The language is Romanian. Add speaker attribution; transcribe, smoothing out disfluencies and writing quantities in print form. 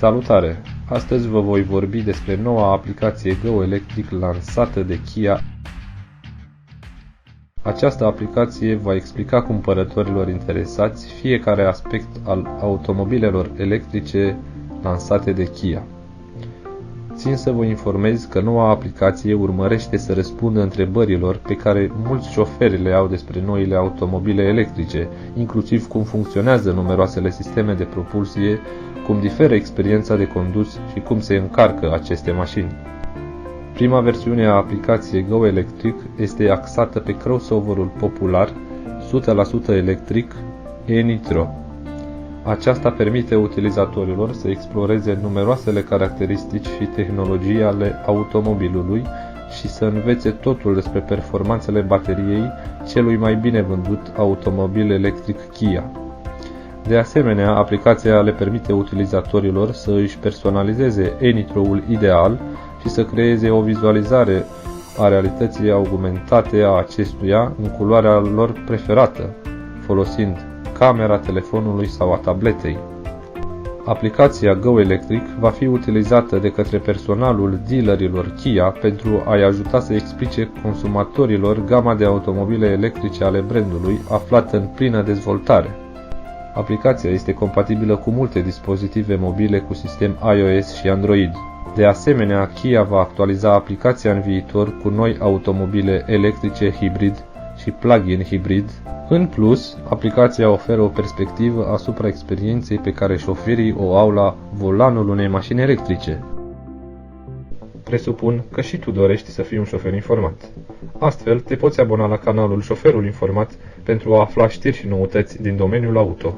Speaker 1: Salutare! Astăzi vă voi vorbi despre noua aplicație Go Electric lansată de Kia. Această aplicație va explica cumpărătorilor interesați fiecare aspect al automobilelor electrice lansate de Kia. Țin să vă informez că noua aplicație urmărește să răspundă întrebărilor pe care mulți șoferi le au despre noile automobile electrice, inclusiv cum funcționează numeroasele sisteme de propulsie, cum diferă experiența de condus și cum se încarcă aceste mașini. Prima versiune a aplicației Go Electric este axată pe crossover-ul popular 100% electric e-Nitro. Aceasta permite utilizatorilor să exploreze numeroasele caracteristici și tehnologii ale automobilului și să învețe totul despre performanțele bateriei celui mai bine vândut automobil electric Kia. De asemenea, aplicația le permite utilizatorilor să își personalizeze e-Nitro-ul ideal și să creeze o vizualizare a realității augmentate a acestuia în culoarea lor preferată, folosind camera telefonului sau a tabletei. Aplicația Go Electric va fi utilizată de către personalul dealerilor Kia pentru a-i ajuta să explice consumatorilor gama de automobile electrice ale brandului aflată în plină dezvoltare. Aplicația este compatibilă cu multe dispozitive mobile cu sistem iOS și Android. De asemenea, Kia va actualiza aplicația în viitor cu noi automobile electrice hibrid și plug-in hibrid. În plus, aplicația oferă o perspectivă asupra experienței pe care șoferii o au la volanul unei mașini electrice. Presupun că și tu dorești să fii un șofer informat. Astfel, te poți abona la canalul Șoferul Informat pentru a afla știri și noutăți din domeniul auto.